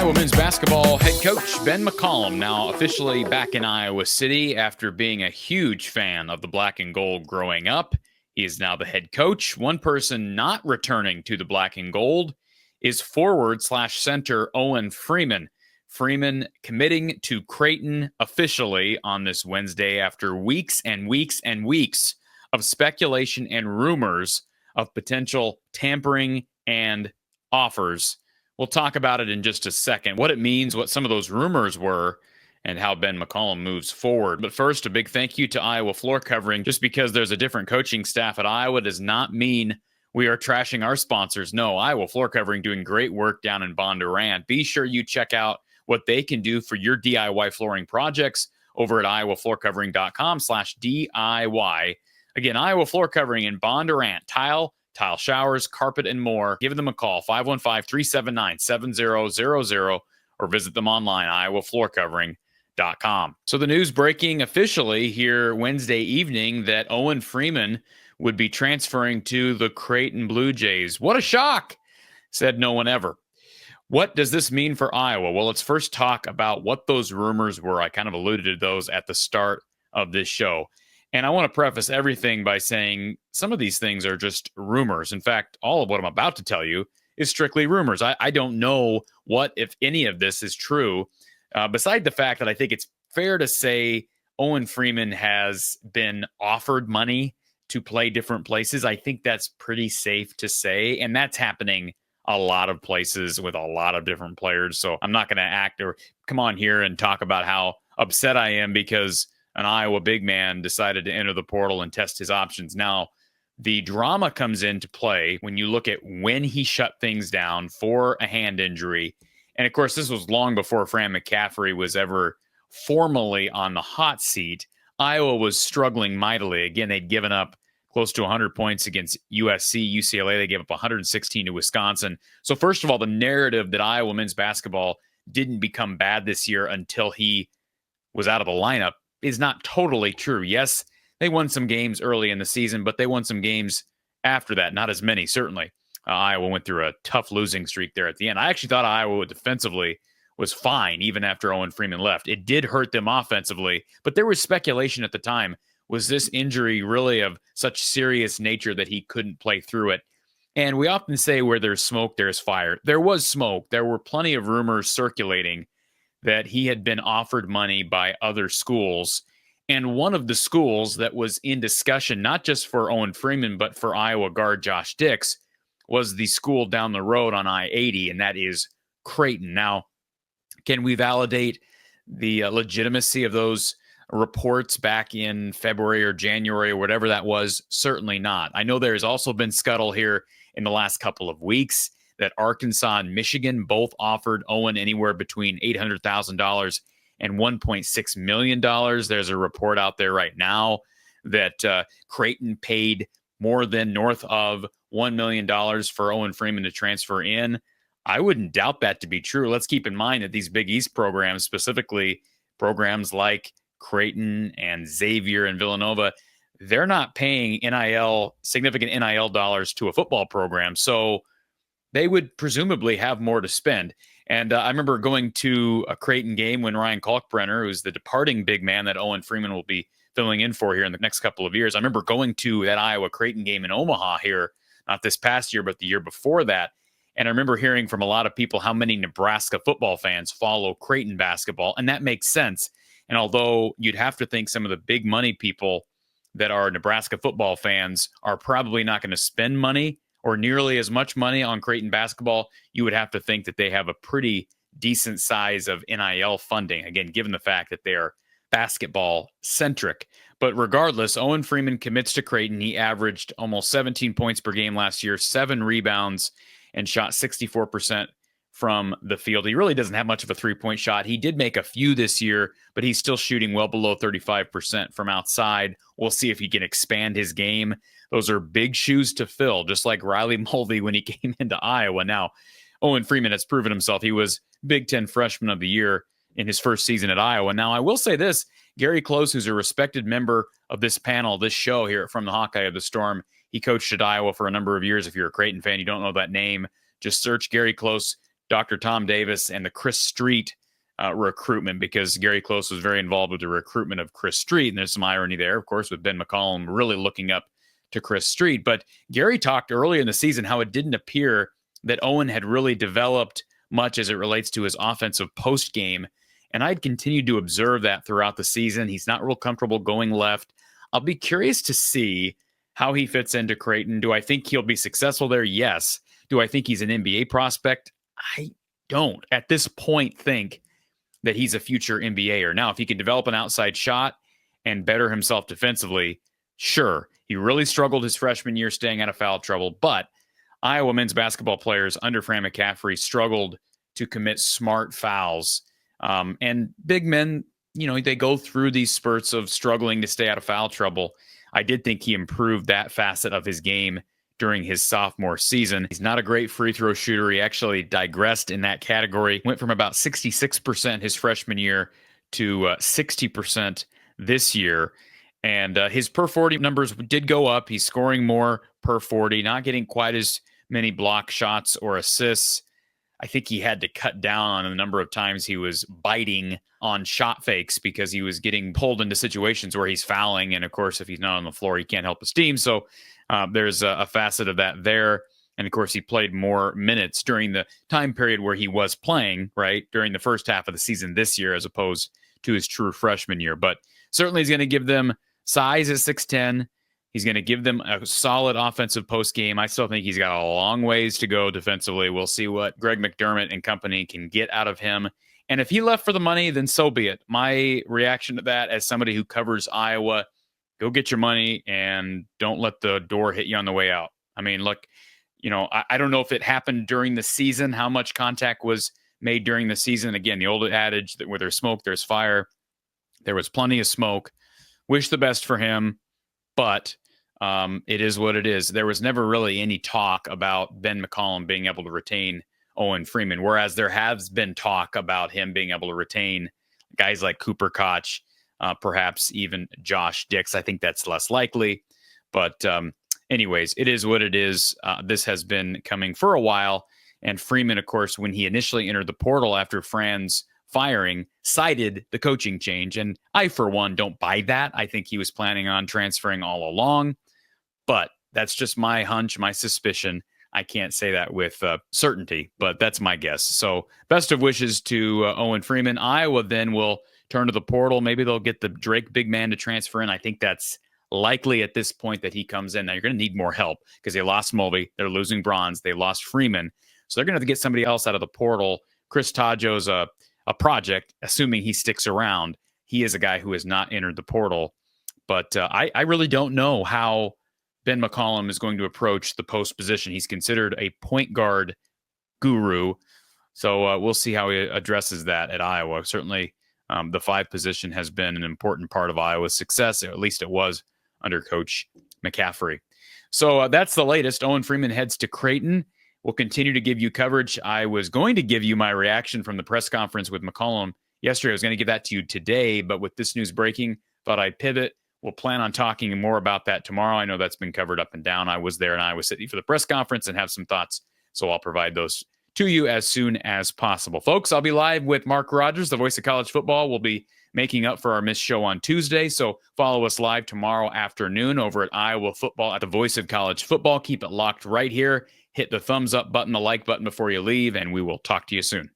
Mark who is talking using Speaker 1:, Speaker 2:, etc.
Speaker 1: Iowa men's basketball head coach Ben McCollum now officially back in Iowa City after being a huge fan of the black and gold growing up. He is now the head coach. One person not returning to the black and gold is forward/center Owen Freeman. Freeman committing to Creighton officially on this Wednesday after weeks and weeks and weeks of speculation and rumors of potential tampering and offers. We'll talk about it in just a second, what it means, what some of those rumors were, and how Ben McCollum moves forward. But first, a big thank you to Iowa Floor Covering. Just because there's a different coaching staff at Iowa does not mean we are trashing our sponsors. No, Iowa Floor Covering doing great work down in Bondurant. Be sure you check out what they can do for your DIY flooring projects over at iowafloorcovering.com/DIY. Again, Iowa Floor Covering in Bondurant, tile showers, carpet, and more. Give them a call, 515-379-7000, or visit them online, iowafloorcovering.com. So the news breaking officially here Wednesday evening that Owen Freeman would be transferring to the Creighton Bluejays. What a shock, said no one ever. What does this mean for Iowa? Well, let's first talk about what those rumors were. I kind of alluded to those at the start of this show. And I want to preface everything by saying some of these things are just rumors. In fact, all of what I'm about to tell you is strictly rumors. I don't know what, if any of this is true, beside the fact that I think it's fair to say Owen Freeman has been offered money to play different places. I think that's pretty safe to say. And that's happening a lot of places with a lot of different players. So I'm not going to act or come on here and talk about how upset I am because an Iowa big man decided to enter the portal and test his options. Now, the drama comes into play when you look at when he shut things down for a hand injury. And of course, this was long before Fran McCaffrey was ever formally on the hot seat. Iowa was struggling mightily. Again, they'd given up close to 100 points against USC, UCLA. They gave up 116 to Wisconsin. So first of all, the narrative that Iowa men's basketball didn't become bad this year until he was out of the lineup is not totally true. Yes, they won some games early in the season, but they won some games after that. Not as many, certainly. Iowa went through a tough losing streak there at the end. I actually thought Iowa defensively was fine even after Owen Freeman left. It did hurt them offensively, but there was speculation at the time. Was this injury really of such serious nature that he couldn't play through it? And we often say where there's smoke, there's fire. There was smoke. There were plenty of rumors circulating that he had been offered money by other schools. And one of the schools that was in discussion, not just for Owen Freeman, but for Iowa guard Josh Dix, was the school down the road on I-80, and that is Creighton. Now, can we validate the legitimacy of those reports back in February or January or whatever that was? Certainly not. I know there's also been scuttle here in the last couple of weeks that Arkansas and Michigan both offered Owen anywhere between $800,000 and $1.6 million. There's a report out there right now that Creighton paid more than north of $1 million for Owen Freeman to transfer in. I wouldn't doubt that to be true. Let's keep in mind that these Big East programs, specifically programs like Creighton and Xavier and Villanova, they're not paying significant NIL dollars to a football program. So they would presumably have more to spend. And I remember going to a Creighton game when Ryan Kalkbrenner, who's the departing big man that Owen Freeman will be filling in for here in the next couple of years. I remember going to that Iowa Creighton game in Omaha here, not this past year, but the year before that. And I remember hearing from a lot of people how many Nebraska football fans follow Creighton basketball. And that makes sense. And although you'd have to think some of the big money people that are Nebraska football fans are probably not going to spend money or nearly as much money on Creighton basketball, you would have to think that they have a pretty decent size of NIL funding, again, given the fact that they are basketball-centric. But regardless, Owen Freeman commits to Creighton. He averaged almost 17 points per game last year, 7 rebounds, and shot 64% from the field. He really doesn't have much of a three-point shot. He did make a few this year, but he's still shooting well below 35% from outside. We'll see if he can expand his game. Those are big shoes to fill, just like Riley Mulvey when he came into Iowa. Now, Owen Freeman has proven himself. He was Big Ten Freshman of the Year in his first season at Iowa. Now, I will say this, Gary Close, who's a respected member of this panel, this show here from the Hawkeye of the Storm, he coached at Iowa for a number of years. If you're a Creighton fan, you don't know that name, just search Gary Close Dr. Tom Davis and the Chris Street recruitment, because Gary Close was very involved with the recruitment of Chris Street. And there's some irony there, of course, with Ben McCollum really looking up to Chris Street. But Gary talked earlier in the season how it didn't appear that Owen had really developed much as it relates to his offensive post game. And I'd continued to observe that throughout the season. He's not real comfortable going left. I'll be curious to see how he fits into Creighton. Do I think he'll be successful there? Yes. Do I think he's an NBA prospect? I don't at this point think that he's a future NBAer. Now, if he can develop an outside shot and better himself defensively, sure. He really struggled his freshman year staying out of foul trouble, but Iowa men's basketball players under Fran McCaffery struggled to commit smart fouls. And big men, they go through these spurts of struggling to stay out of foul trouble. I did think he improved that facet of his game during his sophomore season. He's not a great free throw shooter. He actually digressed in that category, went from about 66% his freshman year to 60% this year. And his per 40 numbers did go up. He's scoring more per 40, not getting quite as many block shots or assists. I think he had to cut down on the number of times he was biting on shot fakes because he was getting pulled into situations where he's fouling. And of course, if he's not on the floor, he can't help his team. So there's a facet of that there. And of course, he played more minutes during the time period where he was playing, right, during the first half of the season this year, as opposed to his true freshman year. But certainly he's going to give them size at 6'10". He's going to give them a solid offensive post game. I still think he's got a long ways to go defensively. We'll see what Greg McDermott and company can get out of him. And if he left for the money, then so be it. My reaction to that, as somebody who covers Iowa, go get your money and don't let the door hit you on the way out. I mean, look, I don't know if it happened during the season, how much contact was made during the season. Again, the old adage that where there's smoke, there's fire. There was plenty of smoke. Wish the best for him, but it is what it is. There was never really any talk about Ben McCollum being able to retain Owen Freeman, whereas there has been talk about him being able to retain guys like Cooper Koch, perhaps even Josh Dix. I think that's less likely. But anyways, it is what it is. This has been coming for a while. And Freeman, of course, when he initially entered the portal after Fran's firing, cited the coaching change. And I, for one, don't buy that. I think he was planning on transferring all along. But that's just my hunch, my suspicion. I can't say that with certainty, but that's my guess. So best of wishes to Owen Freeman. Iowa then will turn to the portal. Maybe they'll get the Drake big man to transfer in. I think that's likely at this point that he comes in. Now, you're going to need more help because they lost Mulvey. They're losing Bronze. They lost Freeman. So they're going to have to get somebody else out of the portal. Chris Tajo's a project, assuming he sticks around. He is a guy who has not entered the portal. But I really don't know how Ben McCollum is going to approach the post position. He's considered a point guard guru. So we'll see how he addresses that at Iowa. Certainly the 5 position has been an important part of Iowa's success, or at least it was under Coach McCaffery. So that's the latest. Owen Freeman heads to Creighton. We'll continue to give you coverage. I was going to give you my reaction from the press conference with McCollum yesterday. I was going to give that to you today, but with this news breaking, thought I'd pivot. We'll plan on talking more about that tomorrow. I know that's been covered up and down. I was there in Iowa City for the press conference and have some thoughts, so I'll provide those to you as soon as possible. Folks, I'll be live with Mark Rogers, the voice of college football. We'll be making up for our missed show on Tuesday, so follow us live tomorrow afternoon over at Iowa Football at the voice of college football. Keep it locked right here. Hit the thumbs up button, the like button before you leave, and we will talk to you soon.